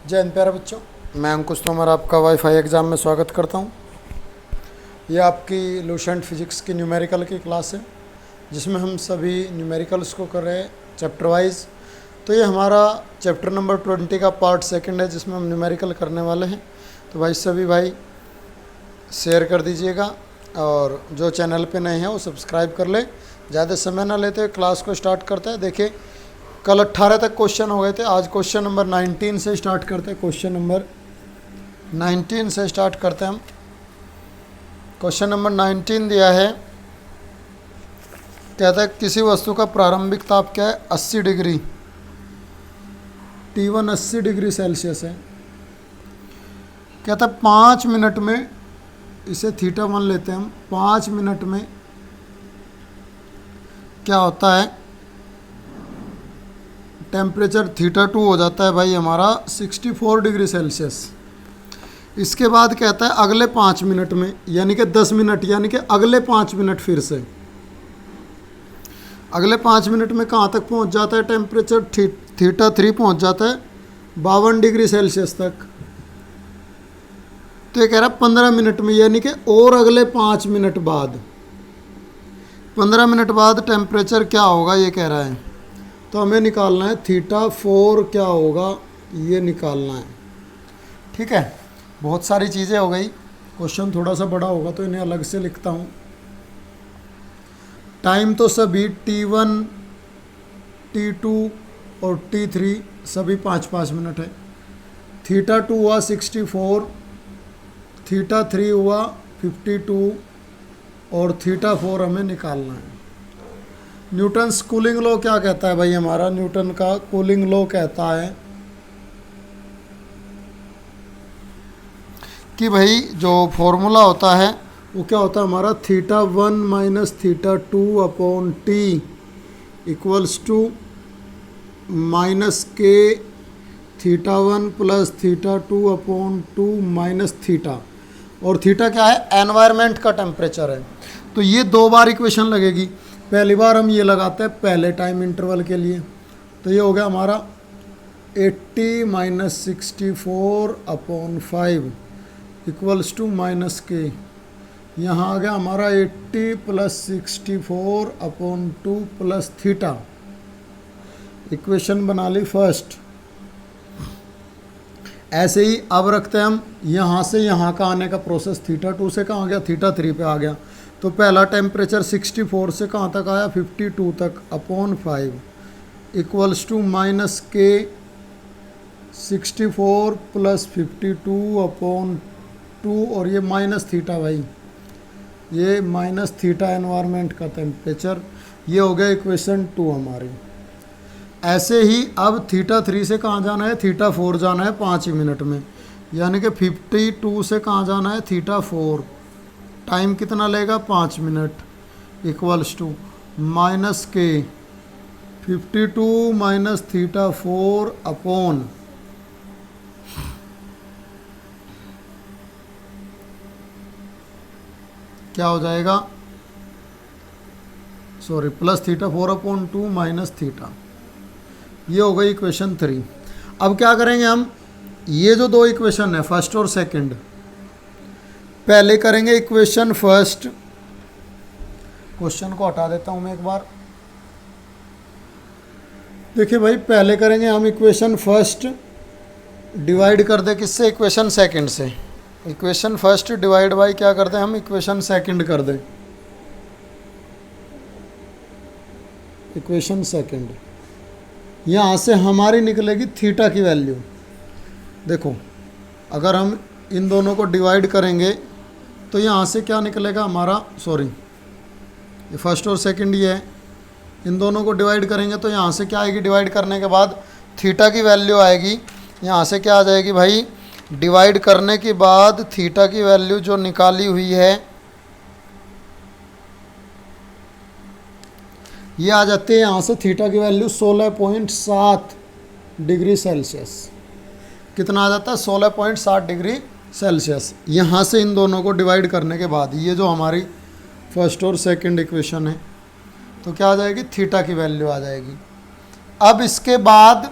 जय हिंद प्यारे बच्चों, मैं अंकुश तोमर आपका वाईफाई एग्ज़ाम में स्वागत करता हूं। ये आपकी लूसेंट फिजिक्स की न्यूमेरिकल की क्लास है जिसमें हम सभी न्यूमेरिकल्स को कर रहे हैं चैप्टर वाइज। तो ये हमारा चैप्टर नंबर 20 का पार्ट सेकंड है जिसमें हम न्यूमेरिकल करने वाले हैं। तो भाई सभी भाई शेयर कर दीजिएगा और जो चैनल पे नए हैं वो सब्सक्राइब कर ले। ज़्यादा समय ना लेते हुए क्लास को स्टार्ट करते हैं। देखिए कल 18 तक क्वेश्चन हो गए थे, आज क्वेश्चन नंबर 19 से स्टार्ट करते हैं। क्वेश्चन नंबर 19 से स्टार्ट करते हैं हम। क्वेश्चन नंबर 19 दिया है, कहता है किसी वस्तु का प्रारंभिक ताप क्या है 80 डिग्री, T1 80 डिग्री सेल्सियस है। कहता है 5 मिनट में, इसे θ1 लेते हैं हम, 5 मिनट में क्या होता है, टेम्परेचर θ2 हो जाता है भाई हमारा 64 डिग्री सेल्सियस। इसके बाद कहता है अगले 5 मिनट में, यानी कि 10 मिनट, यानी कि अगले 5 मिनट, फिर से अगले 5 मिनट में कहाँ तक पहुँच जाता है टेम्परेचर, θ3 पहुँच जाता है 52 डिग्री सेल्सियस तक। तो ये कह रहा है 15 मिनट में, यानी कि और अगले 5 मिनट बाद, 15 मिनट बाद टेम्परेचर क्या होगा ये कह रहा है। तो हमें निकालना है θ4 क्या होगा, ये निकालना है। ठीक है, बहुत सारी चीज़ें हो गई। क्वेश्चन थोड़ा सा बड़ा होगा तो इन्हें अलग से लिखता हूँ। टाइम तो सभी T1, T2 और T3 सभी 5-5 मिनट है। θ2 हुआ 64, θ3 हुआ 52 और θ4 हमें निकालना है। न्यूटन्स कूलिंग लॉ क्या कहता है भाई, हमारा न्यूटन का कूलिंग लॉ कहता है कि भाई जो फॉर्मूला होता है वो क्या होता है हमारा, θ1 minus θ2 upon T equals to minus K θ1 plus θ2 upon 2 minus θ। और θ क्या है, एनवायरनमेंट का टेम्परेचर है। तो ये 2 बार इक्वेशन लगेगी। पहली बार हम ये लगाते हैं पहले टाइम इंटरवल के लिए, तो ये हो गया हमारा 80 minus 64 upon 5 equals to minus K. यहाँ आ गया हमारा 80 प्लस 64 अपॉन 2 प्लस θ। इक्वेशन बना ली फर्स्ट। ऐसे ही अब रखते हैं हम यहाँ से यहाँ का आने का प्रोसेस, θ2 से कहाँ आ गया, θ3 पे आ गया। तो पहला टेम्परेचर 64 से कहाँ तक आया, 52 तक अपॉन 5 इक्वल्स टू माइनस के 64 प्लस 52 अपॉन 2 और ये माइनस θ भाई, ये माइनस θ एनवायरनमेंट का टेम्परेचर। ये हो गया इक्वेशन 2 हमारी। ऐसे ही अब θ3 से कहाँ जाना है, θ4 जाना है 5 मिनट में, यानी कि 52 से कहाँ जाना है, θ4। टाइम कितना लेगा, 5 मिनट इक्वल्स टू माइनस के 52 माइनस θ4 अपॉन क्या हो जाएगा, सॉरी, प्लस θ4 अपॉन 2 माइनस θ। ये हो गई इक्वेशन 3। अब क्या करेंगे हम, ये जो 2 इक्वेशन है फर्स्ट और सेकंड, पहले करेंगे इक्वेशन फर्स्ट। क्वेश्चन को हटा देता हूं मैं एक बार। देखिए भाई, पहले करेंगे हम इक्वेशन फर्स्ट, डिवाइड कर दे किससे, इक्वेशन सेकंड से। इक्वेशन फर्स्ट डिवाइड बाई क्या कर दें हम, इक्वेशन सेकंड कर दें। इक्वेशन सेकंड, यहाँ से हमारी निकलेगी θ की वैल्यू। देखो अगर हम इन दोनों को डिवाइड करेंगे तो यहाँ से क्या निकलेगा हमारा, सॉरी ये फर्स्ट और सेकंड ये है, इन दोनों को डिवाइड करेंगे तो यहाँ से क्या आएगी, डिवाइड करने के बाद θ की वैल्यू आएगी। यहाँ से क्या आ जाएगी भाई, डिवाइड करने के बाद θ की वैल्यू जो निकाली हुई है ये आ जाती है यहाँ से θ की वैल्यू 16.7 डिग्री सेल्सियस। कितना आ जाता है, 16.7 डिग्री सेल्सियस। यहाँ से इन दोनों को डिवाइड करने के बाद ये जो हमारी फर्स्ट और सेकंड इक्वेशन है, तो क्या आ जाएगी, θ की वैल्यू आ जाएगी। अब इसके बाद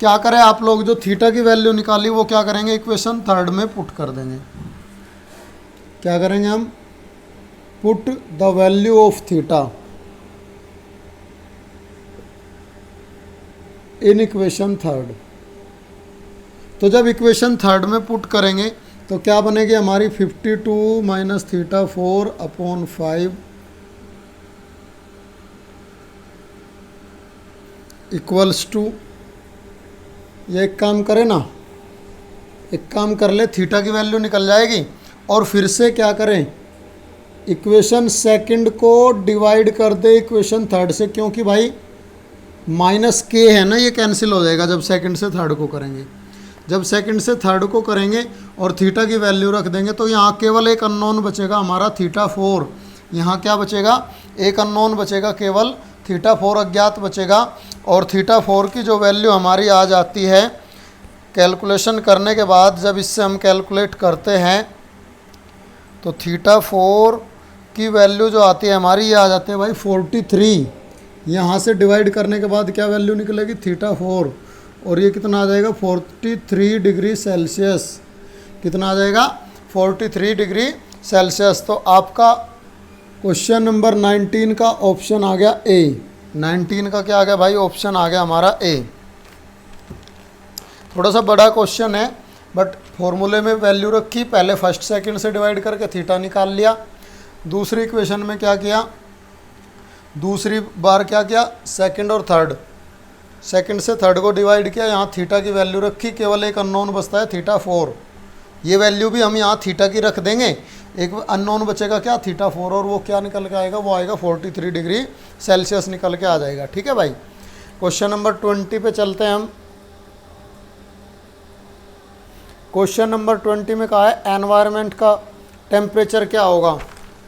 क्या करें आप लोग, जो थीटा की वैल्यू निकाली वो क्या करेंगे, इक्वेशन थर्ड में पुट कर देंगे। क्या करेंगे हम, put the value of theta in equation third. तो जब इक्वेशन थर्ड में पुट करेंगे तो क्या बनेगी हमारी 52 minus theta 4 upon 5 equals to, ये एक काम करें ना, एक काम कर ले, थीटा की वैल्यू निकल जाएगी और फिर से क्या करें, इक्वेशन सेकंड को डिवाइड कर दे इक्वेशन थर्ड से, क्योंकि भाई माइनस के है ना, ये कैंसिल हो जाएगा जब सेकंड से थर्ड को करेंगे। जब सेकंड से थर्ड को करेंगे और थीटा की वैल्यू रख देंगे तो यहाँ केवल एक अननोन बचेगा हमारा थीटा 4। यहाँ क्या बचेगा, एक अननोन बचेगा, केवल थीटा 4 अज्ञात बचेगा। और थीटा 4 की जो वैल्यू हमारी आ जाती है कैलकुलेशन करने के बाद, जब इससे हम कैलकुलेट करते हैं तो थीटा 4 की वैल्यू जो आती है हमारी, ये आ जाती है भाई 43। यहाँ से डिवाइड करने के बाद क्या वैल्यू निकलेगी, थीटा 4, और ये कितना आ जाएगा 43 डिग्री सेल्सियस। कितना आ जाएगा 43 डिग्री सेल्सियस। तो आपका क्वेश्चन नंबर 19 का ऑप्शन आ गया ए। 19 का क्या आ गया भाई, ऑप्शन आ गया हमारा ए। थोड़ा सा बड़ा क्वेश्चन है बट फॉर्मूले में वैल्यू रखी, पहले फर्स्ट सेकंड से डिवाइड करके थीटा निकाल लिया। दूसरी इक्वेशन में क्या किया, दूसरी बार क्या किया, सेकंड और थर्ड, सेकंड से थर्ड को डिवाइड किया, यहाँ थीटा की वैल्यू रखी, केवल एक अननोन बचता है थीटा 4। ये वैल्यू भी हम यहाँ थीटा की रख देंगे, एक अननोन बचेगा क्या, थीटा 4, और वो क्या निकल के आएगा, वो आएगा 43 डिग्री सेल्सियस निकल के आ जाएगा। ठीक है भाई। क्वेश्चन नंबर 20 पे चलते हैं हम। क्वेश्चन नंबर 20 में कहा है एनवायरनमेंट का टेम्परेचर क्या होगा,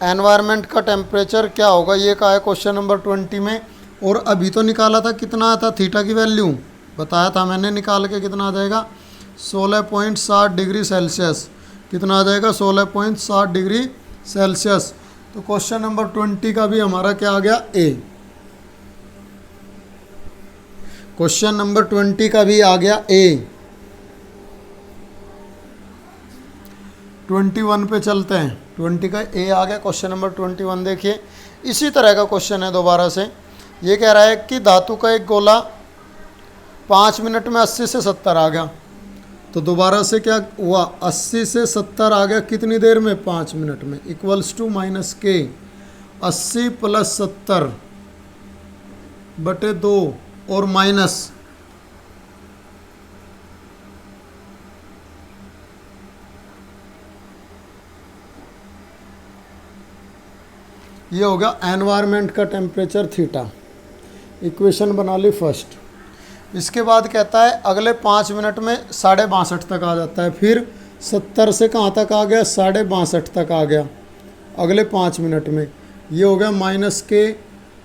एनवायरनमेंट का टेम्परेचर क्या होगा, ये कहा है क्वेश्चन नंबर 20 में। और अभी तो निकाला था, कितना आता थीटा की वैल्यू बताया था मैंने, निकाल के कितना आ जाएगा 16.7 डिग्री सेल्सियस। कितना आ जाएगा 16.7 डिग्री सेल्सियस। तो क्वेश्चन नंबर 20 का भी हमारा क्या आ गया, ए। क्वेश्चन नंबर 20 का भी आ गया ए। 21 पे चलते हैं। 20 का ए आ गया। क्वेश्चन नंबर 21 देखिए, इसी तरह का क्वेश्चन है दोबारा से। ये कह रहा है कि धातु का एक गोला 5 मिनट में 80 से 70 आ गया। तो दोबारा से क्या हुआ, 80 से 70 आ गया कितनी देर में, 5 मिनट में, इक्वल्स टू माइनस के 80 प्लस 70 बटे 2 और माइनस ये हो गया एनवायरनमेंट का टेम्परेचर थीटा। इक्वेशन बना ली फर्स्ट। इसके बाद कहता है अगले 5 मिनट में 62.5 तक आ जाता है, फिर 70 से कहाँ तक आ गया, 62.5 तक आ गया अगले 5 मिनट में। ये हो गया माइनस के,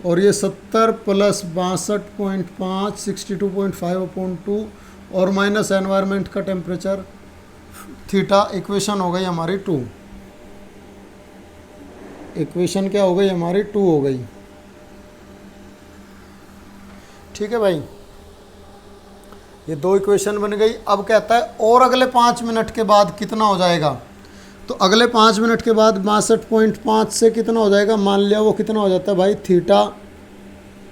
और ये 70 प्लस 62.5 62.5/2 और माइनस एनवायरनमेंट का टेम्परेचर थीटा। इक्वेशन हो गई हमारी 2। इक्वेशन क्या हो गई हमारी 2 हो गई। ठीक है भाई, ये 2 इक्वेशन बन गई। अब कहता है और अगले 5 मिनट के बाद कितना हो जाएगा, तो अगले 5 मिनट के बाद 62.5 से कितना हो जाएगा, मान लिया वो कितना हो जाता है भाई, थीटा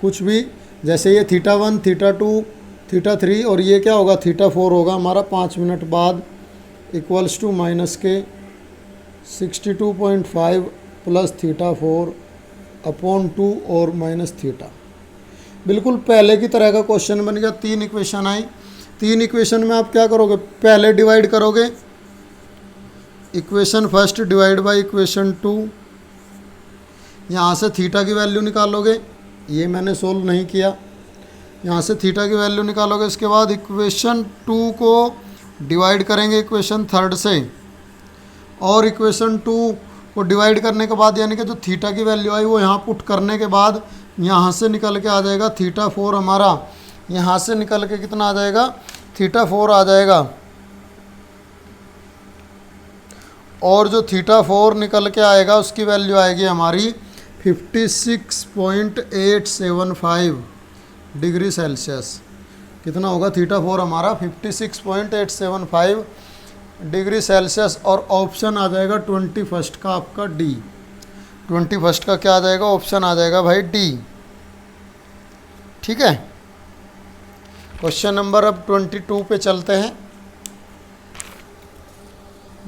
कुछ भी, जैसे ये थीटा 1 थीटा 2 थीटा 3 और ये क्या होगा थीटा 4 होगा हमारा 5 मिनट बाद, इक्वल्स टू माइनस के 62.5 प्लस थीटा 4/2 और माइनस थीटा। बिल्कुल पहले की तरह का क्वेश्चन बन गया। 3 इक्वेशन आई। 3 इक्वेशन में आप क्या करोगे, पहले डिवाइड करोगे equation first divide by equation 2, यहाँ से थीटा की वैल्यू निकालोगे, ये मैंने सोल्व नहीं किया, यहाँ से थीटा की वैल्यू निकालोगे। इसके बाद इक्वेशन 2 को डिवाइड करेंगे इक्वेशन थर्ड से, और इक्वेशन 2 को डिवाइड करने के बाद यानी कि जो थीटा की वैल्यू आई वो यहाँ पुट करने के बाद यहाँ से निकल के आ जाएगा थीटा 4 हमारा, यहाँ से निकल के कितना आ जाएगा, थीटा 4 आ जाएगा। और जो थीटा 4 निकल के आएगा उसकी वैल्यू आएगी हमारी 56.875 डिग्री सेल्सियस। कितना होगा थीटा 4 हमारा 56.875 डिग्री सेल्सियस। और ऑप्शन आ जाएगा 21 का आपका डी। 21 का क्या आ जाएगा, ऑप्शन आ जाएगा भाई डी। ठीक है, क्वेश्चन नंबर अब 22 पे चलते हैं।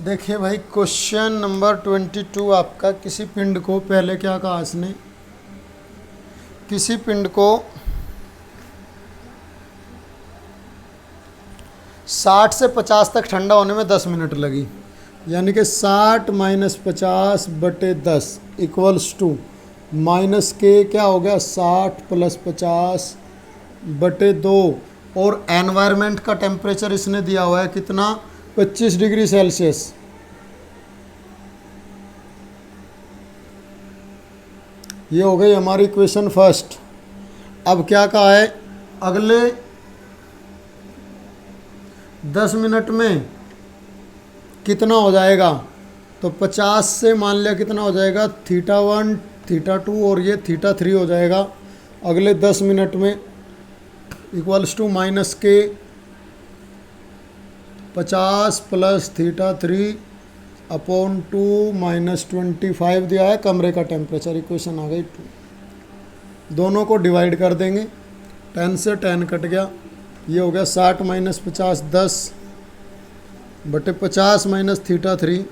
देखिए भाई क्वेश्चन नंबर 22 आपका, किसी पिंड को, पहले क्या कहा इसने, किसी पिंड को 60 से 50 तक ठंडा होने में 10 मिनट लगी, यानी कि 60 माइनस 50/10 इक्वल्स टू माइनस के क्या हो गया 60 प्लस 50/2। और एनवायरनमेंट का टेम्परेचर इसने दिया हुआ है कितना, 25 डिग्री सेल्सियस। ये हो गई हमारी इक्वेशन फर्स्ट। अब क्या कहा है, अगले 10 मिनट में कितना हो जाएगा, तो 50 से मान लिया कितना हो जाएगा θ1 θ2 और ये θ3 हो जाएगा अगले 10 मिनट में, इक्वल्स टू माइनस के 50 प्लस θ3/2 माइनस 25 दिया है कमरे का टेम्परेचर। इक्वेशन आ गई 2। दोनों को डिवाइड कर देंगे, 10 से 10 कट गया, ये हो गया 60 माइनस 50 10/50 माइनस θ3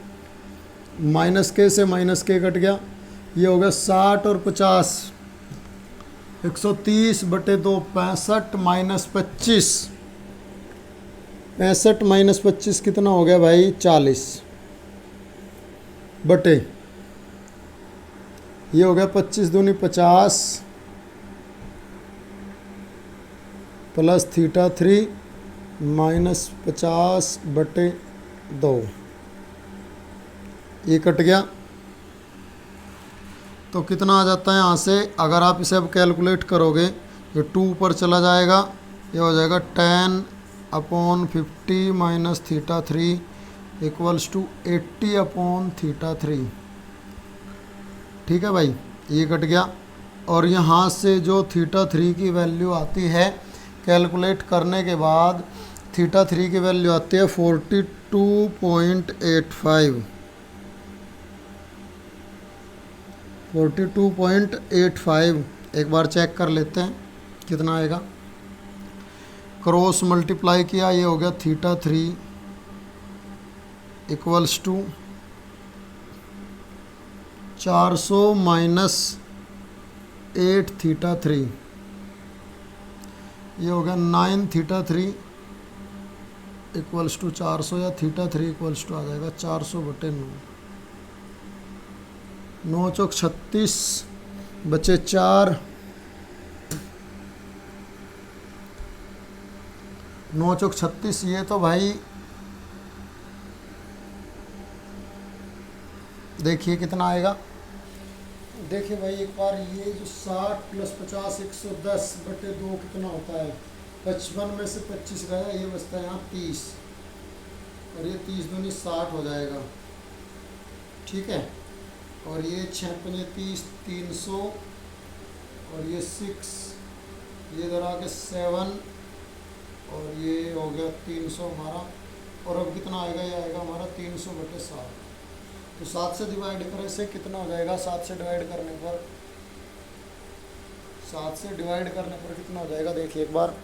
माइनस के से माइनस के कट गया, ये हो गया 60 और 50 130/2 65 माइनस 25 65 माइनस 25 कितना हो गया भाई 40 बटे, ये हो गया 25 दूनी 50 प्लस θ3 माइनस 50/2, ये कट गया। तो कितना आ जाता है यहाँ से, अगर आप इसे अब कैलकुलेट करोगे, ये 2 ऊपर चला जाएगा, ये हो जाएगा 10/50 माइनस θ3 इक्वल्स टू 80/θ3। ठीक है भाई, ये कट गया। और यहाँ से जो θ3 की वैल्यू आती है कैलकुलेट करने के बाद, θ3 की वैल्यू आती है 42.85 42.85। एक बार चेक कर लेते हैं कितना आएगा। क्रॉस मल्टीप्लाई किया, ये हो गया θ3 इक्वल्स टू 400 माइनस 8θ3, ये हो गया 9θ3 इक्वल्स टू 400, या θ3 इक्वल्स टू आ जाएगा 400/9। 9 चौक 36 बचे 4, 9 चौक 36, ये तो भाई देखिए कितना आएगा। देखिए भाई एक बार, ये जो 60 प्लस 50 110/2 कितना होता है, 55 में से 25 गया, ये बचता है यहाँ 30, और ये 30 दूनी 60 हो जाएगा। ठीक है, और ये 6 पंजे 30 300, और ये 6, ये इधर आके 7, और ये हो गया 300 हमारा। और अब कितना आएगा, ये आएगा हमारा 300/7। तो 7 से डिवाइड करने से कितना हो जाएगा, 7 से डिवाइड करने पर, 7 से डिवाइड करने पर कितना हो जाएगा, देखिए एक बार।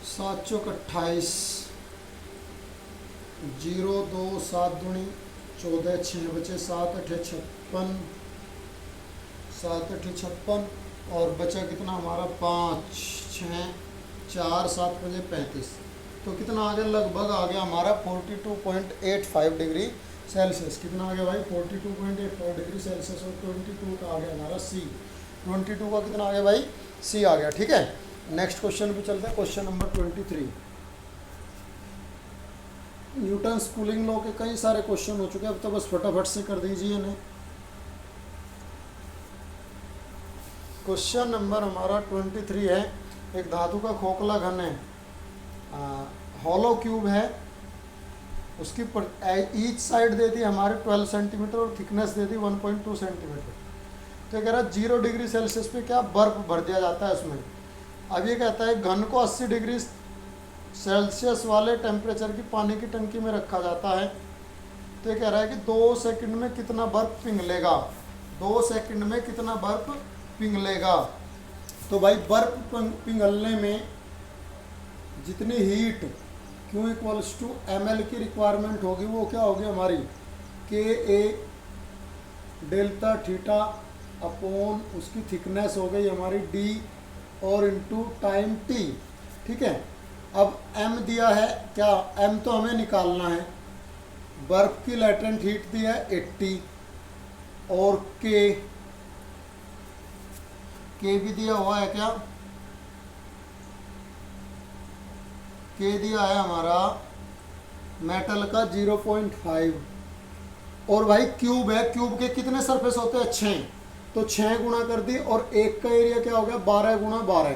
सात चौक 28, 0 2 7 दूनी 14, 6 बचे 7 8 56, 7 8 56, और बचा कितना हमारा 5 6 4 7 5 35। तो कितना आ गया, लगभग आ गया हमारा 42.85 डिग्री सेल्सियस। कितना आ गया भाई 42.85 डिग्री सेल्सियस, और 22 का आ गया हमारा सी। 22 का कितना आ गया भाई, सी आ गया। ठीक है, नेक्स्ट क्वेश्चन पे चलते हैं, question number 23। Newton's cooling law के कई सारे क्वेश्चन हो चुके हैं, अब तो बस फटाफट से कर दीजिए इन्हें। क्वेश्चन नंबर हमारा 23 है। एक धातु का खोखला घन है, हॉलो क्यूब है, उसकी ईच साइड दे दी हमारे 12 सेंटीमीटर और थिकनेस दे दी 1.2 सेंटीमीटर। तो ये कह रहा है 0 डिग्री सेल्सियस पे क्या बर्फ भर दिया जाता है उसमें। अब ये कहता है घन को 80 डिग्री सेल्सियस वाले टेम्परेचर की पानी की टंकी में रखा जाता है। तो ये कह रहा है कि 2 सेकंड में कितना बर्फ पिघलेगा, 2 सेकंड में कितना बर्फ पिघलेगा। तो भाई बर्फ पिघलने में जितनी heat Q equals to ml की रिक्वायरमेंट होगी वो क्या होगी हमारी Ka डेल्टा थीटा अपॉन उसकी थिकनेस हो गई हमारी D और इंटू टाइम T। ठीक है, अब m दिया है, क्या m तो हमें निकालना है, बर्फ की लेटेंट हीट दी है 80 और k भी दिया हुआ है, क्या k दिया है हमारा मेटल का 0.5 और भाई क्यूब है, क्यूब के कितने सरफेस होते हैं 6, तो 6 गुना कर दी और एक का एरिया क्या हो गया 12 गुना 12,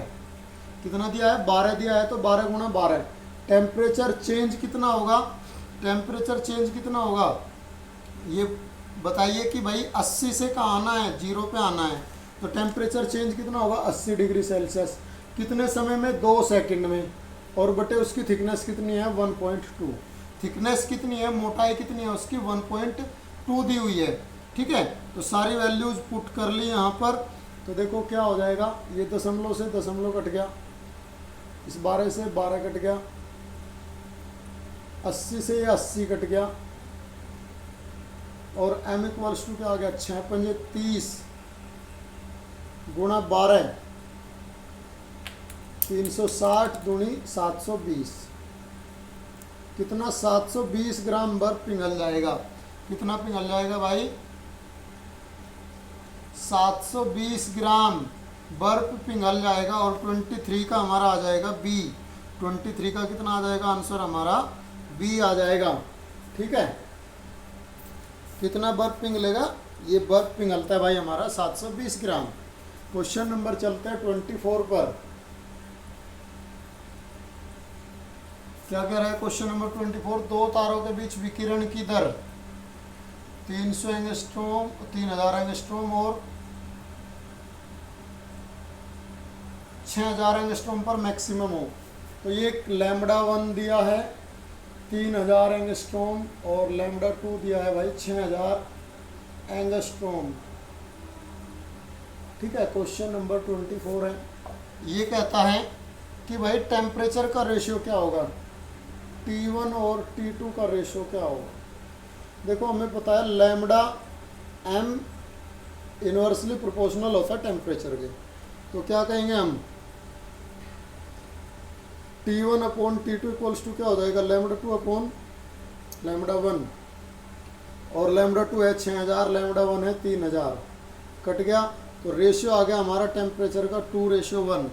कितना दिया है 12 दिया है तो 12 गुना 12। टेम्परेचर चेंज कितना होगा, टेम्परेचर चेंज कितना होगा ये बताइए कि भाई 80 से कहाँ आना है 0 पे आना है, तो टेम्परेचर चेंज कितना होगा 80 डिग्री सेल्सियस, कितने समय में 2 सेकंड में, और बटे उसकी थिकनेस कितनी है 1.2, थिकनेस कितनी है मोटाई कितनी है उसकी 1.2 दी हुई है। ठीक है, तो सारी वैल्यूज पुट कर ली यहाँ पर, तो देखो क्या हो जाएगा, ये दशमलव से दशमलव कट गया, इस 12 से 12 कट गया, 80 से ये 80 कट गया और m इक्वल्स टू क्या आ गया 6 पंजे 30 गुणा 12 360 दूनी 720, कितना 720 ग्राम बर्फ पिघल जाएगा, कितना पिघल जाएगा भाई 720 ग्राम बर्फ पिघल जाएगा और 23 का हमारा आ जाएगा बी, 23 का कितना आ जाएगा आंसर हमारा बी आ जाएगा। ठीक है, कितना बर्फ पिघलेगा, ये बर्फ पिघलता है भाई हमारा 720 ग्राम। क्वेश्चन नंबर चलते हैं 24 पर, क्या कह रहा है क्वेश्चन नंबर 24, दो तारों के बीच विकिरण की दर 300 एंगस्ट्रोम 3000 एंगस्ट्रोम और 6000 एंगस्ट्रोम पर मैक्सिमम हो, तो ये लैम्बडा 1 दिया है 3000 एंगस्ट्रोम और लैम्बडा 2 दिया है भाई 6000 एंगस्ट्रोम। ठीक है, क्वेश्चन नंबर 24 है, ये कहता है कि भाई टेम्परेचर का रेशियो क्या होगा, T1 और T2 का रेशियो क्या होगा। देखो हमें पता है लैम्बडा m इनवर्सली प्रोपोर्शनल होता है टेम्परेचर के, तो क्या कहेंगे हम T1 upon T2 equals to क्या हो जाएगा लैम्बडा 2 अपॉन लैम्बडा 1, और लैम्बडा 2 है 6000 लैम्बडा 1 है 3000, कट गया, तो रेशियो आ गया हमारा टेम्परेचर का 2:1,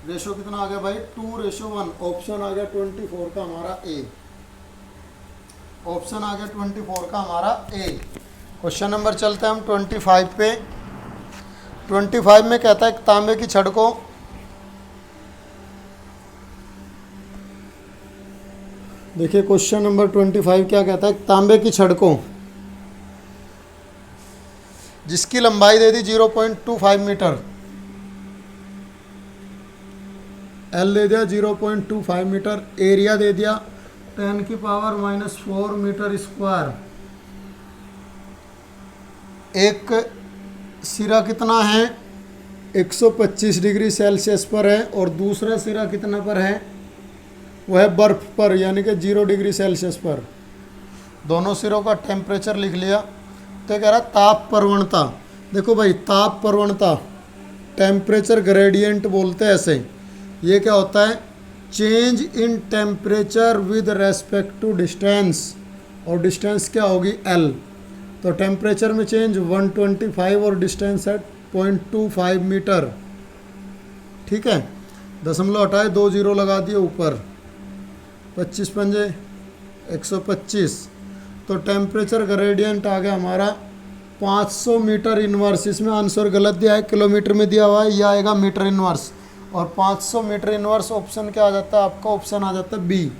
रेशियो कितना आ गया भाई 2:1, ऑप्शन आ गया 24 का हमारा ए, ऑप्शन आ गया 24 का हमारा ए। क्वेश्चन नंबर चलते हैं हम 25 पे, 25 में कहता है तांबे की छड़ को देखिए, क्वेश्चन नंबर 25 क्या कहता है, तांबे की छड़ को जिसकी लंबाई दे दी 0.25 मीटर, एल दे दिया 0.25 मीटर, एरिया दे दिया 10⁻⁻4 मीटर स्क्वायर, एक सिरा कितना है 125 डिग्री सेल्सियस पर है और दूसरा सिरा कितना पर है, वह है बर्फ़ पर यानी कि 0 डिग्री सेल्सियस पर, दोनों सिरों का टेम्परेचर लिख लिया। तो कह रहा ताप प्रवणता, देखो भाई ताप प्रवणता टेम्परेचर ग्रेडियंट बोलते हैं ऐसे, ये क्या होता है change in temperature with respect to distance, और डिस्टेंस क्या होगी L, तो टेम्परेचर में चेंज 125 और डिस्टेंस है 0.25 मीटर। ठीक है, दशमलव हटाए 2 जीरो लगा दिए ऊपर, 25 पंजे 125, तो टेम्परेचर ग्रेडियंट आ गया हमारा 500 मीटर इनवर्स, इसमें आंसर गलत दिया है, किलोमीटर में दिया हुआ है, यह आएगा मीटर इनवर्स, और 500 मीटर इनवर्स ऑप्शन क्या आ जाता है आपका, ऑप्शन आ जाता है बी।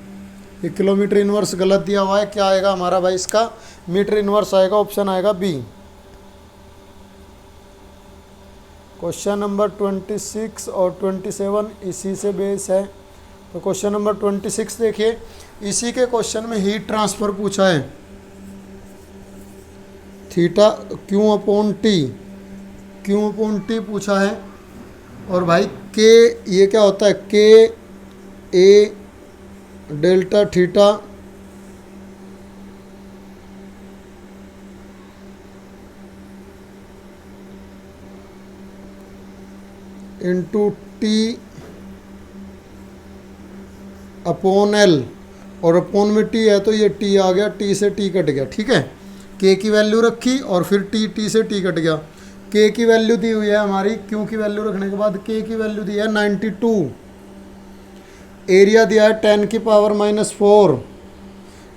ये किलोमीटर इनवर्स गलत दिया हुआ है, क्या आएगा हमारा भाई इसका मीटर इनवर्स आएगा, ऑप्शन आएगा बी। क्वेश्चन नंबर 26 और 27 इसी से बेस है। तो क्वेश्चन नंबर 26 देखिए, इसी के क्वेश्चन में हीट ट्रांसफ़र पूछा है, थीटा क्यू अपॉन टी पूछा है। और भाई के ये क्या होता है, K A delta theta into T upon L, और अपॉन में टी है तो ये टी आ गया, टी से टी कट गया, ठीक है। के की वैल्यू रखी और फिर टी से टी कट गया। के की वैल्यू दी हुई है हमारी, क्यू की वैल्यू रखने के बाद के की वैल्यू दी है 92, एरिया दिया है 10 की पावर -4,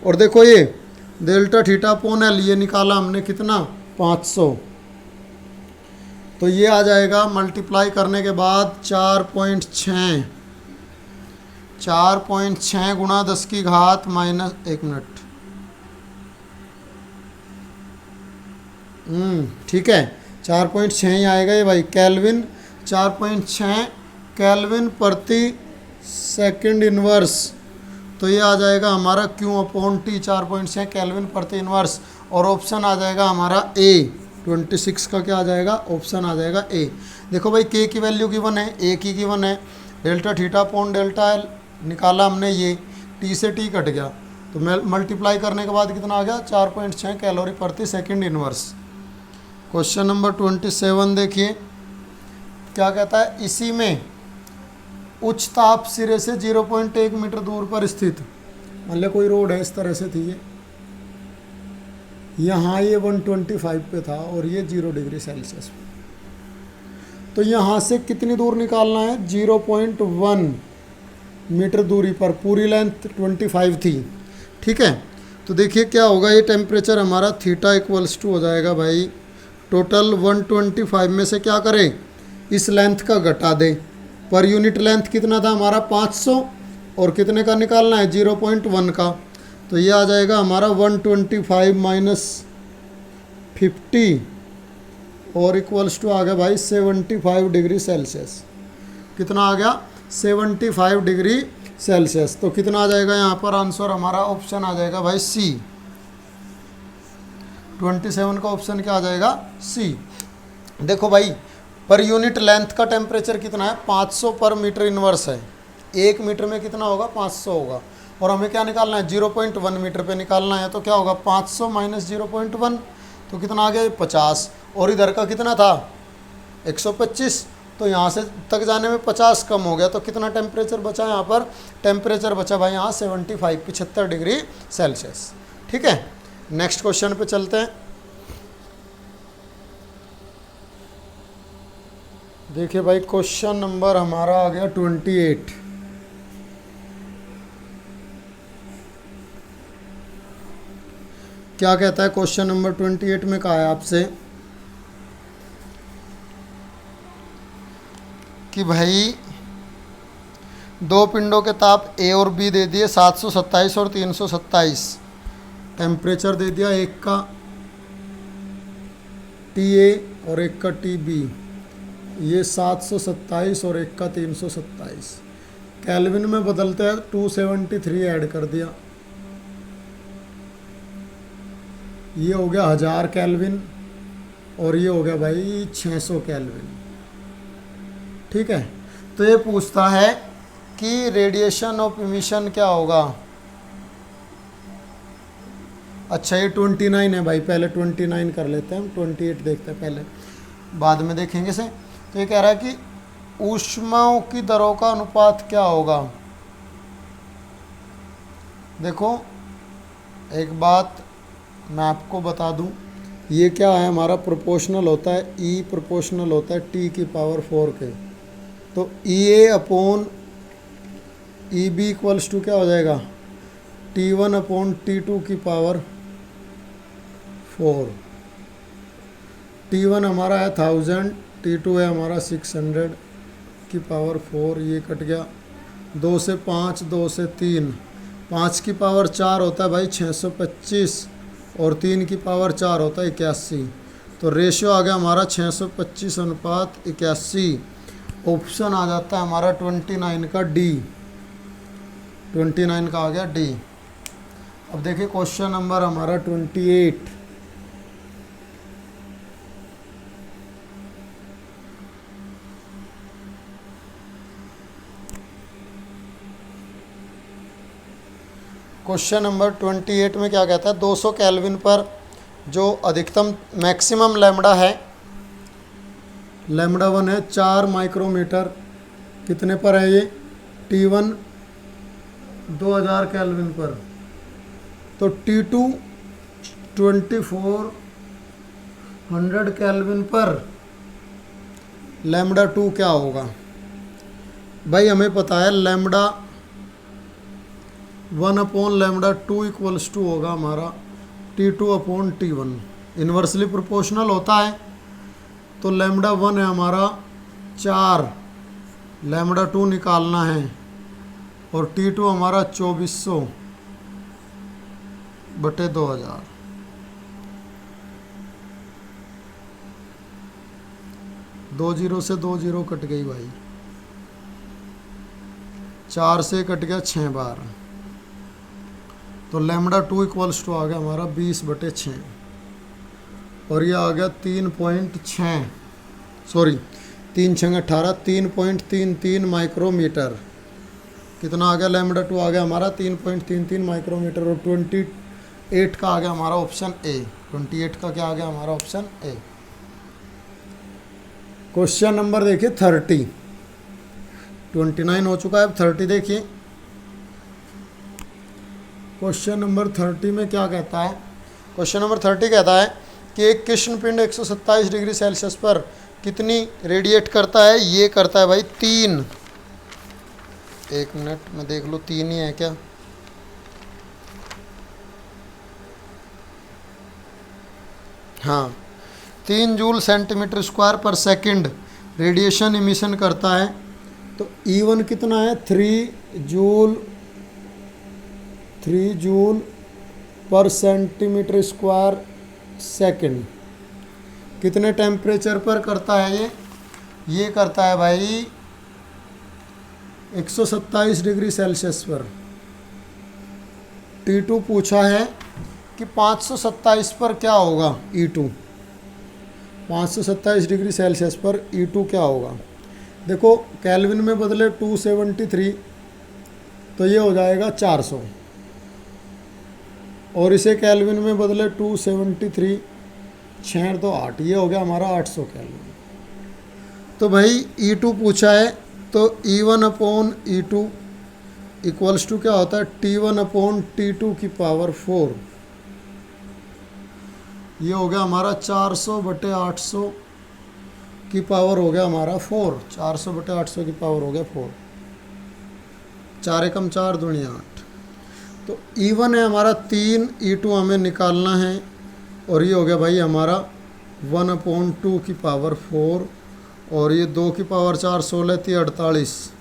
और देखो ये डेल्टा थीटा अपॉन एल ये निकाला हमने कितना 500, तो ये आ जाएगा मल्टीप्लाई करने के बाद 4.6 गुणा 10 की घात -1 मिनट, ठीक है 4.6 ही आएगा ये भाई, केल्विन 4.6 केल्विन प्रति सेकंड इनवर्स। तो ये आ जाएगा हमारा क्यू अपॉन टी 4.6 केल्विन प्रति इनवर्स, और ऑप्शन आ जाएगा हमारा ए। 26 का क्या आ जाएगा, ऑप्शन आ जाएगा ए। देखो भाई के की वैल्यू गिवन है, ए की गिवन है, delta theta upon delta L निकाला हमने, ये टी से टी कट गया, तो मल्टीप्लाई करने के बाद कितना आ गया 4.6 कैलोरी प्रति सेकंड इनवर्स। क्वेश्चन नंबर 27 देखिए क्या कहता है, इसी में उच्च ताप सिरे से 0.1 मीटर दूर पर स्थित, मान लिया कोई रोड है इस तरह से थी, ये यहाँ ये 125 पे था और ये 0 डिग्री सेल्सियस पे, तो यहाँ से कितनी दूर निकालना है 0.1 मीटर दूरी पर, पूरी लेंथ 25 थी, ठीक है। तो देखिए क्या होगा, ये टेम्परेचर हमारा थीटा इक्वल्स टू हो जाएगा भाई, टोटल 125 में से क्या करें इस लेंथ का घटा दे, पर यूनिट लेंथ कितना था हमारा 500, और कितने का निकालना है 0.1 का, तो ये आ जाएगा हमारा 125 माइनस 50 और इक्वल्स टू आ गया भाई 75 डिग्री सेल्सियस। कितना आ गया 75 डिग्री सेल्सियस। तो कितना आ जाएगा यहाँ पर आंसर हमारा, ऑप्शन आ जाएगा भाई सी। 27 का ऑप्शन क्या आ जाएगा सी। देखो भाई पर यूनिट लेंथ का टेम्परेचर कितना है 500 पर मीटर इनवर्स है, 1 मीटर में कितना होगा 500 होगा, और हमें क्या निकालना है 0.1 मीटर पे निकालना है, तो क्या होगा 500 माइनस 0.1, तो कितना आ गया 50, और इधर का कितना था 125, तो यहाँ से तक जाने में 50 कम हो गया, तो कितना टेम्परेचर बचा यहाँ पर, टेम्परेचर बचा भाई यहाँ 75 डिग्री सेल्सियस, ठीक है। नेक्स्ट क्वेश्चन पे चलते हैं। देखिए भाई क्वेश्चन नंबर हमारा आ गया 28। क्या कहता है क्वेश्चन नंबर 28 में, कहा है आपसे कि भाई दो पिंडों के ताप ए और बी दे दिए 727 और 327, टेम्परेचर दे दिया एक का टी ए और एक का टी बी, ये 727 और एक का 327, केल्विन में बदलते हैं 273 ऐड कर दिया, ये हो गया 1000 केल्विन और ये हो गया भाई 600 केल्विन, ठीक है। तो ये पूछता है कि रेडिएशन ऑफ इमिशन क्या होगा। अच्छा ये 29 है भाई, पहले 29 कर लेते हैं हम, 28 देखते हैं पहले, बाद में देखेंगे से। तो ये कह रहा है कि ऊष्माओं की दरों का अनुपात क्या होगा। देखो एक बात मैं आपको बता दूं, ये क्या है हमारा प्रोपोर्शनल होता है, ई प्रोपोर्शनल होता है टी की पावर 4 के, तो E A upon E B equals to क्या हो जाएगा T1 अपॉन T2 की पावर 4। T1 हमारा है 1000, T2 है हमारा 600 की पावर 4, ये कट गया 2 से 5, 2 से 3, 5 की पावर 4 होता है भाई 625 और 3 की पावर 4 होता है 81। तो रेशियो आ गया हमारा 625:81। ऑप्शन आ जाता है हमारा 29 का डी। 29 का आ गया डी। अब देखिए क्वेश्चन नंबर हमारा 28। क्वेश्चन नंबर 28 में क्या कहता है, 200 केल्विन पर जो अधिकतम मैक्सिमम लैम्बडा है, लैम्बडा 1 है 4 माइक्रोमीटर, कितने पर है ये, T1 2000 केल्विन पर। तो T2 2400 केल्विन पर लैम्बडा 2 क्या होगा। भाई हमें पता है लैम्बडा 1/λ2 इक्वल्स टू होगा हमारा T2/T1, इन्वर्सली प्रोपोर्शनल होता है। तो लैम्बडा 1 है हमारा 4, लैम्बडा 2 निकालना है और T2 हमारा 2400/2000। दो जीरो से 2 जीरो कट गई भाई, 4 से कट गया 6 बार। तो लैम्बडा 2 इक्वल्स टू आ गया हमारा 20/6 और ये आ गया 3.6, सॉरी 3 6 18, 3.33 माइक्रोमीटर। कितना आ गया, लैम्बडा 2 आ गया हमारा 3.33 माइक्रोमीटर और 28 का आ गया हमारा ऑप्शन ए। 28 का क्या आ गया हमारा ऑप्शन ए। क्वेश्चन नंबर देखिए 30। 29 हो चुका है, अब 30 देखिए। क्वेश्चन नंबर 30 में क्या कहता है, क्वेश्चन नंबर 30 कहता है कि एक कृष्ण पिंड 127 डिग्री सेल्सियस पर कितनी रेडिएट करता है। ये करता है भाई 3। एक मिनट में देख लो 3 ही है क्या। हाँ, 3 जूल सेंटीमीटर स्क्वायर पर सेकंड रेडिएशन इमिशन करता है। तो E1 कितना है, 3 जूल पर सेंटीमीटर स्क्वायर सेकंड। कितने टेम्परेचर पर करता है ये करता है भाई 127 डिग्री सेल्सियस पर। T2 पूछा है कि 527 पर क्या होगा E2, 527 डिग्री सेल्सियस पर E2 क्या होगा। देखो केल्विन में बदले 273 तो ये हो जाएगा 400 और इसे केल्विन में बदले 273 6 तो 8, ये हो गया हमारा 800 केल्विन। तो भाई E2 पूछा है तो E1/E2 इक्वल्स टू क्या होता है, T1/T2 की पावर 4। ये हो गया हमारा 400/800 की पावर हो गया हमारा 4। 400/800 की पावर हो गया 4। 4 एकम 4 दूनी 8। तो E1 है हमारा 3, E2 हमें निकालना है और ये हो गया भाई हमारा 1/2 की पावर 4 और ये 2 की पावर 4 16 3 48।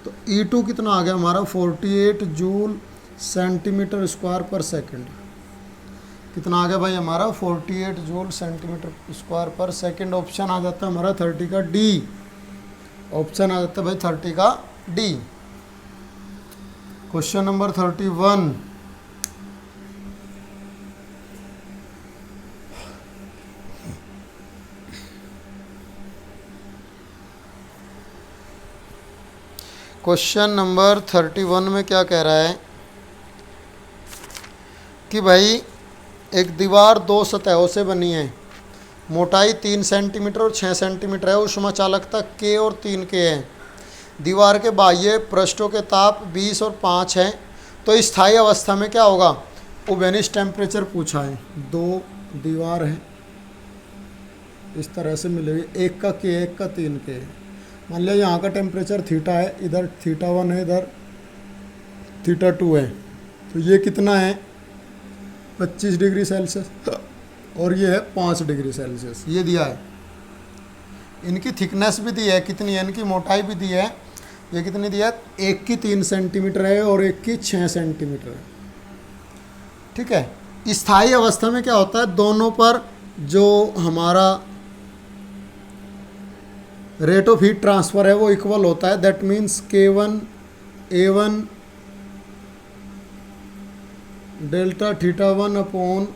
तो E2 कितना आ गया हमारा 48 जूल सेंटीमीटर स्क्वायर पर सेकंड। कितना आ गया भाई हमारा 48 जूल सेंटीमीटर स्क्वायर पर सेकंड। ऑप्शन आ जाता है हमारा 30 का डी। ऑप्शन आ जाता है भाई 30 का D. Question number 31। Question number 31 में क्या कह रहा है कि भाई एक दीवार 2 सतहों से बनी है, मोटाई 3 सेंटीमीटर और 6 सेंटीमीटर है, ऊष्मा चालकता K और 3 K है। दीवार के बाह्य पृष्ठों के ताप 20 और 5 है। तो स्थायी अवस्था में क्या होगा, उबेनिश टेम्परेचर पूछा है। 2 दीवार है इस तरह से मिलेगी, एक का K एक का 3 K है। मान लिया यहाँ का टेम्परेचर थीटा है, इधर θ1 है, इधर θ2 है। तो ये कितना है 25 डिग्री सेल्सियस और ये है 5 डिग्री सेल्सियस। ये दिया है, इनकी थिकनेस भी दी है कितनी है, इनकी मोटाई भी दी है। ये कितनी दिया है, एक की 3 सेंटीमीटर है और एक की 6 सेंटीमीटर है। ठीक है, स्थायी अवस्था में क्या होता है, दोनों पर जो हमारा रेट ऑफ हीट ट्रांसफ़र है वो इक्वल होता है। That means K1 A1 delta theta 1 upon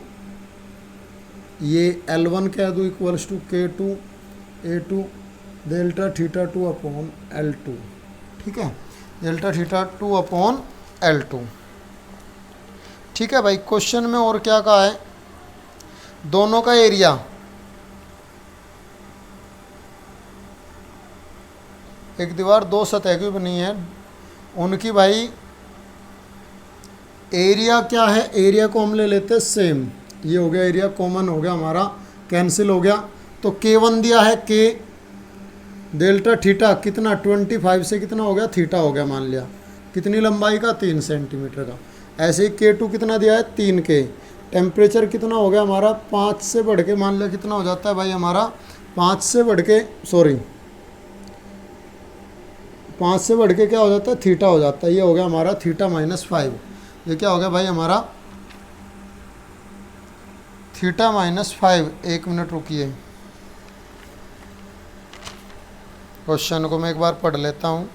ये L1 कह दूँ equals to K2 A2 delta theta 2 upon L2। ठीक है, डेल्टा थीटा 2 अपॉन L2। ठीक है भाई, क्वेश्चन में और क्या कहा है, दोनों का एरिया एक दीवार दो सतह की बनी है, उनकी भाई एरिया क्या है, एरिया को हम ले लेते हैं सेम, ये हो गया एरिया, कॉमन हो गया हमारा, कैंसिल हो गया। तो K1 दिया है K डेल्टा थीटा कितना 25 से कितना हो गया थीटा हो गया, मान लिया कितनी लंबाई का 3 सेंटीमीटर का। ऐसे ही K2 कितना दिया है 3K, टेम्परेचर कितना हो गया हमारा 5 से बढ़ के, मान लिया कितना हो जाता है भाई हमारा 5 से बढ़ के क्या हो जाता है, थीटा हो जाता है। ये हो गया हमारा थीटा -5, ये क्या हो गया भाई हमारा थीटा -5। 1 मिनट रुकिए, क्वेश्चन को मैं एक बार पढ़ लेता हूँ।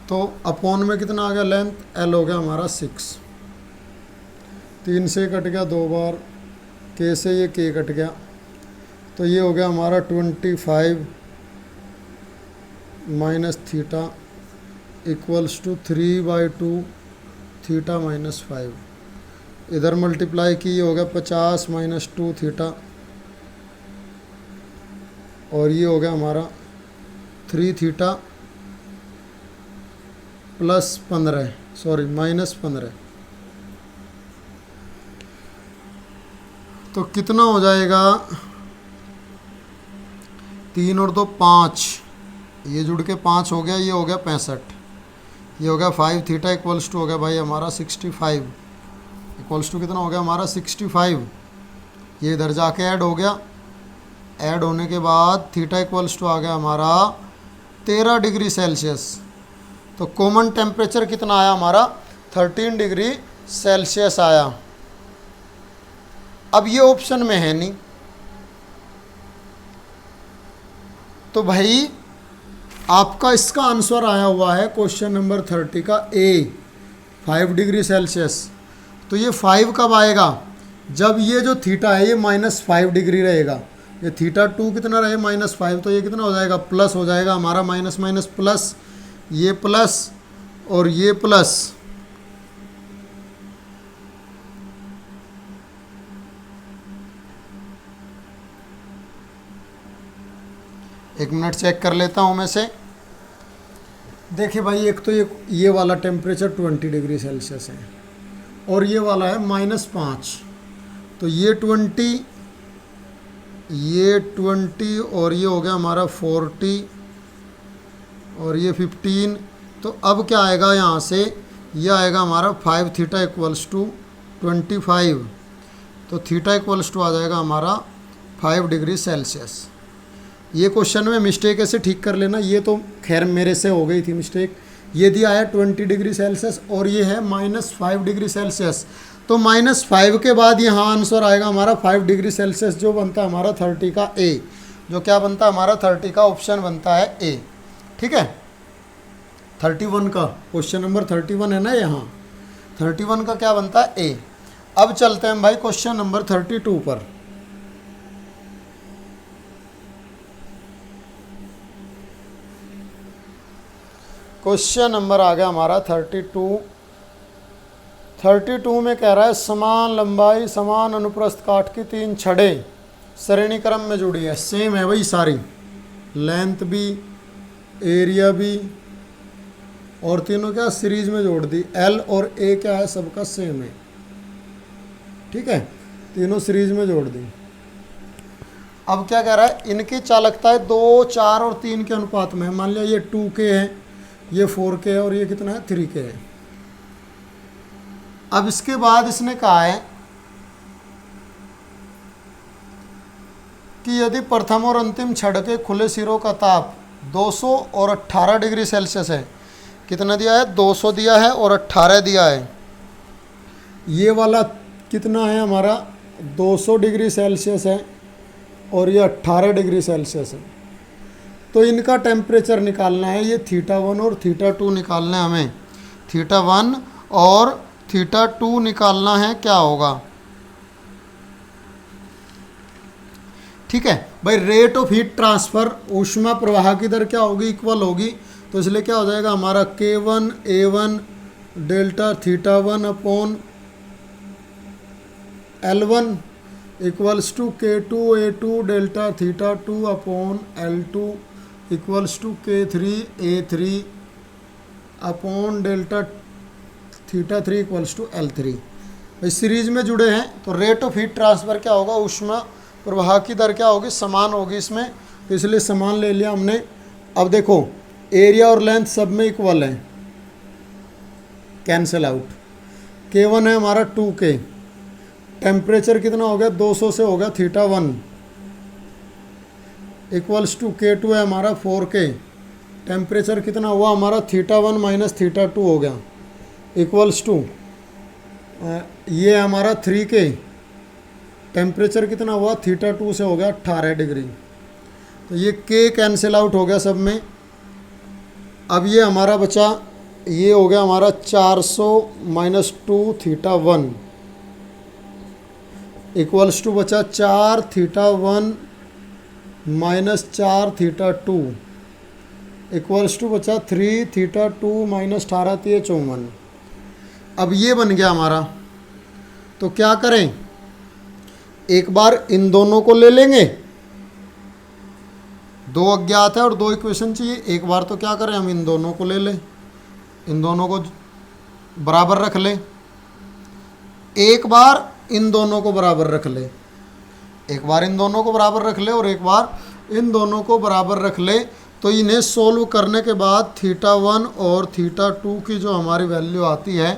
तो अपॉन में कितना आ गया लेंथ, L हो गया हमारा 6, 3 से कट गया 2 बार, K से ये K कट गया, तो ये हो गया हमारा 25 minus theta equals to 3/2 theta -5। इधर मल्टीप्लाई की, ये हो गया 50 माइनस 2 थीटा, और ये हो गया हमारा 3 थीटा प्लस 15 -15। तो कितना हो जाएगा, 3 और 2 5, ये जुड़ के 5 हो गया, ये हो गया 65, ये हो गया 5 थीटा इक्वल्स टू हो गया भाई हमारा 65, इक्वल्स टू कितना हो गया हमारा 65। ये इधर जाके ऐड हो गया, ऐड होने के बाद थीटा इक्वल्स टू आ गया हमारा 13 डिग्री सेल्सियस। तो कॉमन टेम्परेचर कितना आया हमारा 13 डिग्री सेल्सियस आया। अब ये ऑप्शन में है नहीं, तो भाई आपका इसका आंसर आया हुआ है क्वेश्चन नंबर 30 का A 5 डिग्री सेल्सियस। तो ये 5 कब आएगा, जब ये जो थीटा है ये -5 डिग्री रहेगा, ये थीटा 2 कितना रहे -5, तो ये कितना हो जाएगा प्लस हो जाएगा हमारा, माइनस माइनस प्लस, ये प्लस और ये प्लस। एक मिनट चेक कर लेता हूँ मैं से। देखिए भाई, एक तो ये वाला टेम्परेचर 20 डिग्री सेल्सियस है और ये वाला है -5, तो ये 20 और ये हो गया हमारा 40 और ये 15। तो अब क्या आएगा यहाँ से, ये आएगा हमारा 5 थीटा इक्वल्स टू 25, तो थीटा इक्वल्स टू आ जाएगा हमारा 5 डिग्री सेल्सियस। ये क्वेश्चन में मिस्टेक ऐसे ठीक कर लेना, ये तो खैर मेरे से हो गई थी मिस्टेक। ये दिया है 20 डिग्री सेल्सियस और ये है -5 डिग्री सेल्सियस, तो -5 के बाद यहाँ आंसर आएगा हमारा 5 डिग्री सेल्सियस, जो बनता है हमारा 30 का A, जो क्या बनता है हमारा 30 का ऑप्शन बनता है A। ठीक है, 31 का क्वेश्चन नंबर 31 है ना, यहाँ 31 का क्या बनता है A। अब चलते हैं भाई क्वेश्चन नंबर 32 पर। क्वेश्चन नंबर आ गया हमारा 32 में कह रहा है समान लंबाई समान अनुप्रस्थ काट की 3 छड़ें श्रेणी क्रम में जुड़ी है। सेम है भाई सारी, लेंथ भी एरिया भी, और तीनों क्या सीरीज में जोड़ दी। L और A क्या है, सबका सेम है। ठीक है, तीनों सीरीज में जोड़ दी। अब क्या कह रहा है, इनकी चालकताएं 2, 4 और 3 के अनुपात में है। मान लिया ये 2K है, ये 4K है और ये कितना है 3K है। अब इसके बाद इसने कहा है कि यदि प्रथम और अंतिम छड़ के खुले सिरों का ताप 200 और 18 डिग्री सेल्सियस है। कितना दिया है? 200 दिया है और 18 दिया है। ये वाला कितना है हमारा? 200 डिग्री सेल्सियस है और ये 18 डिग्री सेल्सियस है। तो इनका टेम्परेचर निकालना है। ये θ1 और θ2 निकालना है हमें। θ1 और θ2 निकालना है, क्या होगा? ठीक है भाई, रेट ऑफ हीट ट्रांसफ़र, ऊष्मा प्रवाह की दर क्या होगी? इक्वल होगी। तो इसलिए क्या हो जाएगा हमारा K1 A1 delta θ1 upon L1 equals to K2 A2 delta θ2 upon L2 equals to K3 A3 upon delta θ3 equals to L3। इस सीरीज में जुड़े हैं तो रेट ऑफ हीट ट्रांसफ़र क्या होगा? ऊष्मा प्रवाह की दर क्या होगी? समान होगी इसमें, तो इसलिए समान ले लिया हमने। अब देखो एरिया और लेंथ सब में इक्वल है, कैंसिल आउट। K1 है हमारा 2K, टेम्परेचर कितना हो गया? 200 से हो गया θ1 इक्वल्स टू K2 है हमारा 4K, टेम्परेचर कितना हुआ हमारा? θ1 माइनस θ2 हो गया इक्वल्स टू ये हमारा 3K, टेम्परेचर कितना हुआ? θ2 से हो गया 18 डिग्री। तो ये K कैंसिल आउट हो गया सब में। अब ये हमारा बचा, ये हो गया हमारा 400 माइनस 2 θ1 इक्वल्स टू बचा 4 θ1 माइनस 4 θ2 इक्वल्स टू बचा 3 θ2 माइनस 18 3 54। अब ये बन गया हमारा। तो क्या करें? एक बार इन दोनों को ले लेंगे, दो अज्ञात है और दो इक्वेशन चाहिए। एक बार तो क्या करें, हम इन दोनों को ले लें, इन दोनों को बराबर रख ले। एक बार इन दोनों को बराबर रख ले, एक बार इन दोनों को बराबर रख ले और एक बार इन दोनों को बराबर रख ले। तो इन्हें सोल्व करने के बाद θ1 और θ2 की जो हमारी वैल्यू आती है,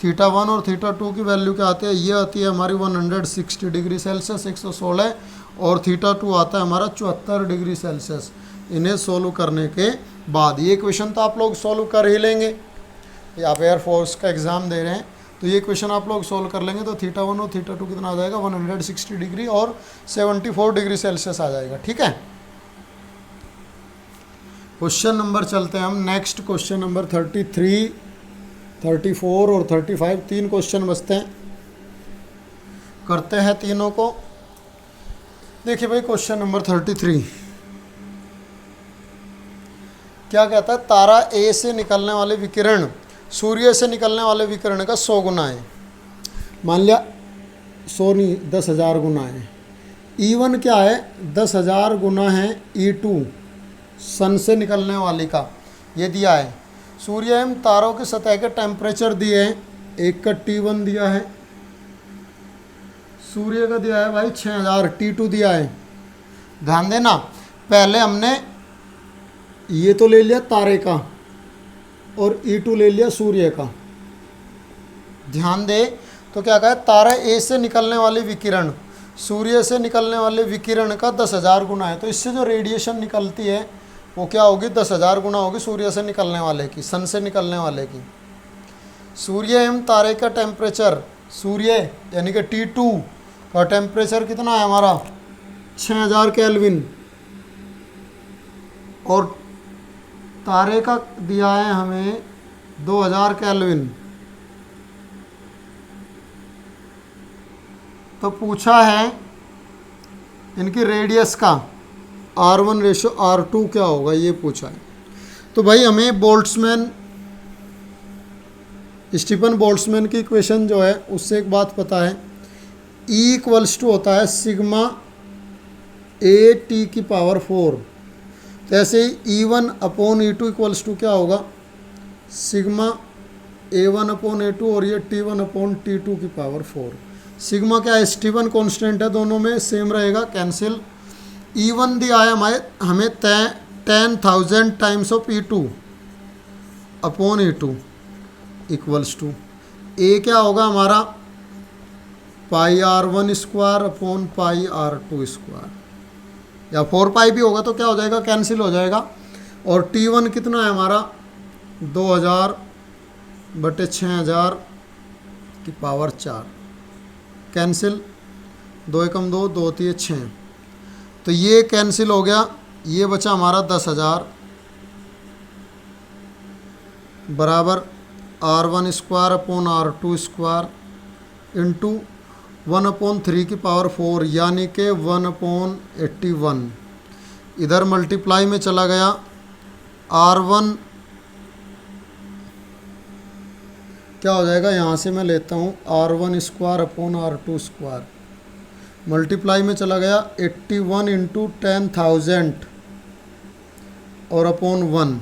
θ1 और θ2 की वैल्यू क्या आती है? ये आती है हमारी 160 डिग्री सेल्सियस 116, और θ2 आता है हमारा 74 डिग्री सेल्सियस। इन्हें सोल्व करने के बाद ये क्वेश्चन तो आप लोग सोल्व कर ही लेंगे, आप एयरफोर्स का एग्ज़ाम दे रहे हैं तो ये क्वेश्चन आप लोग सोल्व कर लेंगे। तो θ1 और θ2 कितना आ जाएगा? 160 डिग्री और 74 डिग्री सेल्सियस आ जाएगा। ठीक है, क्वेश्चन नंबर चलते हैं हम नेक्स्ट, क्वेश्चन नंबर 33, 34 और 35, तीन क्वेश्चन बचते हैं, करते हैं तीनों को। देखिए भाई क्वेश्चन नंबर 33 क्या कहता है? तारा ए से निकलने वाले विकिरण सूर्य से निकलने वाले विकिरण का 100 गुना है। मान लिया 100 नहीं 10,000 गुना है। E1 क्या है? 10,000 गुना है E2 सन से निकलने वाली का, ये दिया है। सूर्य एवं तारों के सतह के टेम्परेचर दिए हैं, एक का T1 दिया है, सूर्य का दिया है भाई 6000, T2 दिया है। ध्यान देना, पहले हमने ये तो ले लिया तारे का और E2 ले लिया सूर्य का। ध्यान दे, तो क्या कहा है? तारा ए से निकलने वाले विकिरण सूर्य से निकलने वाले विकिरण का 10,000 गुना है। तो इससे जो रेडिएशन निकलती है वो क्या होगी? 10,000 गुना होगी सूर्य से निकलने वाले की, सन से निकलने वाले की। सूर्य एवं तारे का टेम्परेचर, सूर्य यानी कि T2 का टेम्परेचर कितना है हमारा? 6000 केल्विन, और तारे का दिया है हमें 2000 केल्विन। तो पूछा है इनकी रेडियस का R1 रेशो R2 क्या होगा, ये पूछा है। तो भाई हमें बोल्ट्जमैन, स्टीफन बोल्ट्जमैन की इक्वेशन जो है उससे एक बात पता है, E इक्वल्स टू होता है सिग्मा A/T⁴। तो ऐसे ही E1 upon E2 equals to क्या होगा? सिग्मा A1 अपॉन A2, और ये T1 अपॉन T⁴। सिग्मा क्या है? स्टीफन कॉन्स्टेंट है, दोनों में सेम रहेगा, कैंसिल। E1 दिया है हमें 10,000 times of E2 upon E2 equals to a क्या होगा हमारा pi R one square upon pi R two square, या 4 पाई भी होगा तो क्या हो जाएगा, कैंसिल हो जाएगा। और टी वन कितना है हमारा 2000 बटे 6000 की पावर 4, कैंसिल, 2 एकम 2, 2 3 6, तो ये कैंसिल हो गया। ये बचा हमारा 10,000 बराबर R one square upon R two square into 1/3 की पावर 4 यानी कि 1/81। इधर मल्टीप्लाई में चला गया, आर वन क्या हो जाएगा, यहाँ से मैं लेता हूँ R one square upon R two square, multiply में चला गया 81 इंटू 10,000 और अपॉन 1।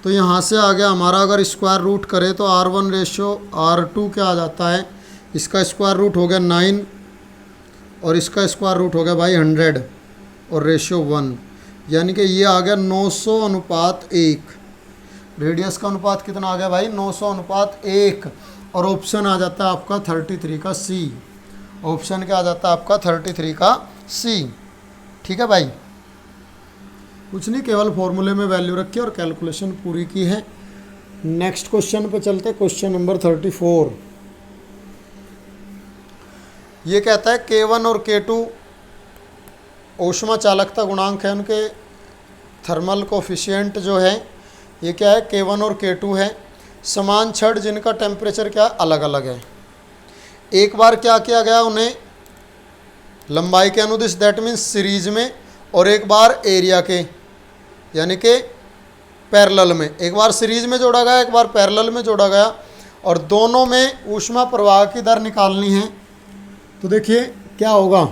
तो यहाँ से आ गया हमारा, अगर स्क्वायर रूट करे तो R one ratio R two क्या आ जाता है, इसका स्क्वायर रूट हो गया 9 और इसका स्क्वायर रूट हो गया भाई 100 और रेशो 1, यानी कि ये आ गया 900:1। रेडियस का अनुपात कितना आ गया भाई 900:1, और ऑप्शन आ जाता है आपका 33 का सी। ऑप्शन क्या आ जाता है आपका 33 का सी। ठीक है भाई, कुछ नहीं, केवल फॉर्मूले में वैल्यू रखी और कैलकुलेशन पूरी की है। नेक्स्ट क्वेश्चन पे चलते, क्वेश्चन नंबर 34। ये कहता है K1 और K2 ऊष्मा चालकता गुणांक है, उनके थर्मल कोफिशिएंट जो है ये क्या है, K1 और K2 है। समान छड़ जिनका टेम्परेचर क्या अलग अलग है। एक बार क्या किया गया, उन्हें लंबाई के अनुदिश दैट मीन्स सीरीज में, और एक बार एरिया के यानी कि पैरेलल में। एक बार सीरीज में जोड़ा गया, एक बार पैरेलल में जोड़ा गया, और दोनों में ऊष्मा प्रवाह की दर निकालनी है। तो देखिए क्या होगा,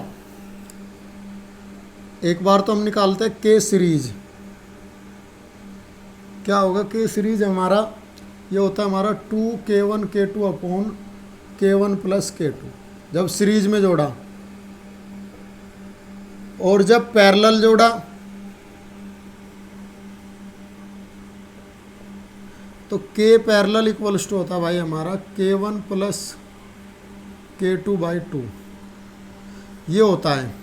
एक बार तो हम निकालते हैं के सीरीज। क्या होगा, के सीरीज हमारा ये होता है हमारा 2K1 K2 upon K1 plus K2 जब सीरीज में जोड़ा, और जब पैरेलल जोड़ा तो K पैरेलल इक्वल्स टू होता है भाई हमारा K1 प्लस K2/2, ये होता है।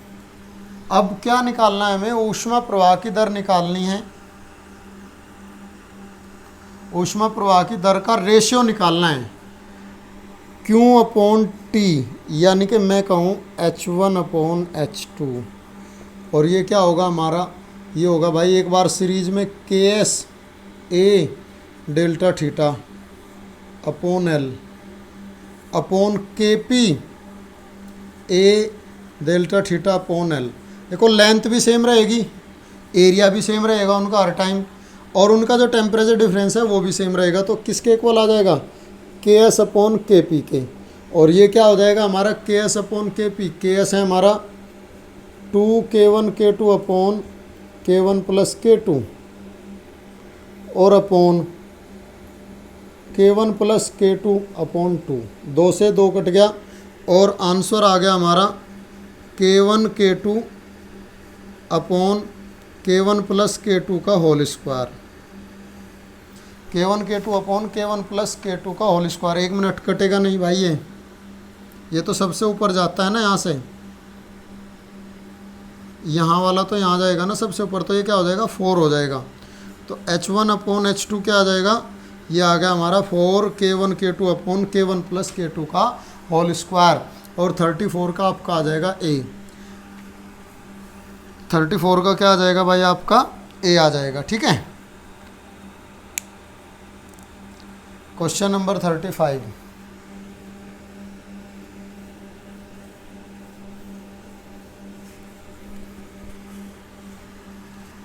अब क्या निकालना है हमें, ऊष्मा प्रवाह की दर निकालनी है। ऊष्मा प्रवाह की दर का रेशियो निकालना है, Q/T, यानी कि मैं कहूँ H1/H2, और ये क्या होगा हमारा, ये होगा भाई एक बार सीरीज में KS A delta theta upon L upon KP A delta theta upon L। देखो लेंथ भी सेम रहेगी, एरिया भी सेम रहेगा उनका हर टाइम, और उनका जो टेम्परेचर डिफरेंस है वो भी सेम रहेगा। तो किसके इक्वल आ जाएगा, KS अपॉन KP के। और ये क्या हो जाएगा हमारा KS अपॉन KP, KS है हमारा 2K1 K2 upon K1 plus K2 और upon K1 plus K2 upon 2, 2 से 2 कट गया, और आंसर आ गया हमारा K1 K2 upon K1 plus K2 का whole square. K1 K2 upon K1 plus K2 का होल स्क्वायर। 1 मिनट कटेगा नहीं भाई, ये तो सबसे ऊपर जाता है ना, यहाँ से यहाँ वाला तो यहाँ जाएगा ना सबसे ऊपर, तो ये क्या हो जाएगा 4 हो जाएगा। तो H1/H2 क्या आ जाएगा, ये आ गया हमारा 4K1 K2 upon K1 plus K2 का होल स्क्वायर, और 34 का आपका आ जाएगा A। 34 का क्या आ जाएगा भाई आपका A आ जाएगा। ठीक है, क्वेश्चन नंबर 35।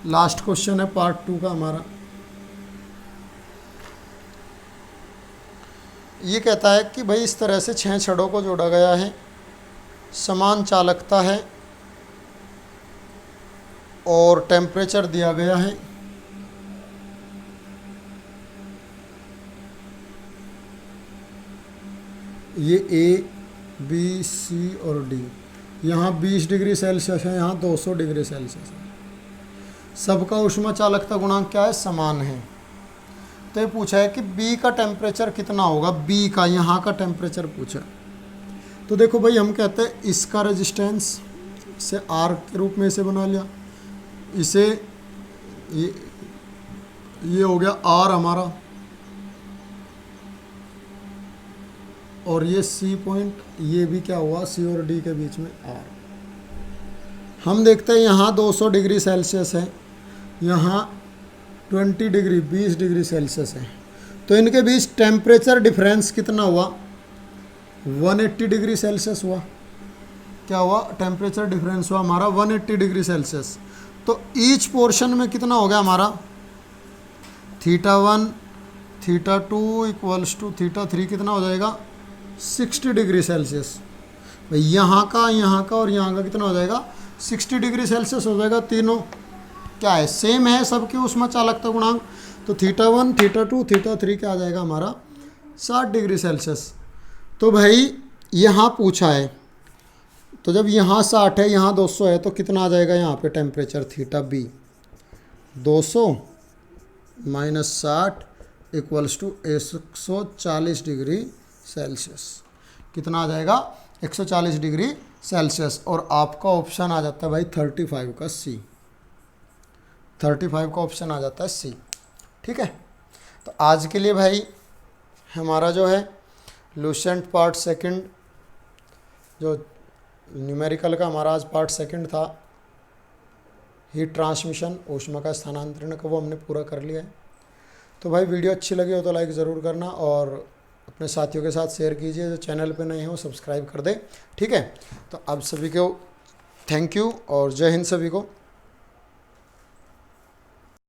लास्ट क्वेश्चन है पार्ट 2 का हमारा। ये कहता है कि भाई इस तरह से 6 छड़ों को जोड़ा गया है, समान चालकता है और टेम्परेचर दिया गया है। ये A, B, C और D, यहाँ 20 डिग्री सेल्सियस है, यहाँ 200 डिग्री सेल्सियस है। सबका ऊष्मा चालकता गुणांक क्या है, समान है। तो ये पूछा है कि बी का टेम्परेचर कितना होगा, बी का यहाँ का टेम्परेचर पूछा है। तो देखो भाई हम कहते हैं इसका रेजिस्टेंस, इसे आर के रूप में इसे बना लिया, इसे ये हो गया आर हमारा, और ये सी पॉइंट, ये भी क्या हुआ सी और डी के बीच में आर। हम देखते हैं यहाँ 200 डिग्री सेल्सियस है, यहाँ 20 डिग्री 20 डिग्री सेल्सियस है, तो इनके बीच टेम्परेचर डिफरेंस कितना हुआ, 180 डिग्री सेल्सियस हुआ। क्या हुआ, टेम्परेचर डिफरेंस हुआ हमारा 180 डिग्री सेल्सियस। तो ईच पोर्शन में कितना हो गया हमारा, θ1 θ2 इक्वल्स टू θ3 कितना हो जाएगा, 60 डिग्री सेल्सियस। भाई यहाँ का और यहाँ का कितना हो जाएगा, 60 डिग्री सेल्सियस हो जाएगा। तीनों क्या है, सेम है सबकी ऊष्मा चालकता गुणांक। तो θ1 θ2 θ3 क्या आ जाएगा हमारा, 60 डिग्री सेल्सियस। तो भाई यहाँ पूछा है, तो जब यहाँ 60 है यहाँ 200 है, तो कितना आ जाएगा यहाँ पे temperature θb, 200 minus 60 equals to 140 degree Celsius. कितना आ जाएगा, 140 डिग्री सेल्सियस। और आपका ऑप्शन आ जाता है भाई 35 का सी, 35 का ऑप्शन आ जाता है सी। ठीक है, तो आज के लिए भाई हमारा जो है लूसेंट पार्ट सेकंड, जो न्यूमेरिकल का हमारा आज पार्ट सेकंड था, हीट ट्रांसमिशन ऊष्मा का स्थानांतरण का, वो हमने पूरा कर लिया है। तो भाई वीडियो अच्छी लगी हो तो लाइक ज़रूर करना, और अपने साथियों के साथ शेयर कीजिए। जो चैनल पे नए हो सब्सक्राइब कर दे। ठीक है, तो आप सभी को थैंक यू और जय हिंद सभी को।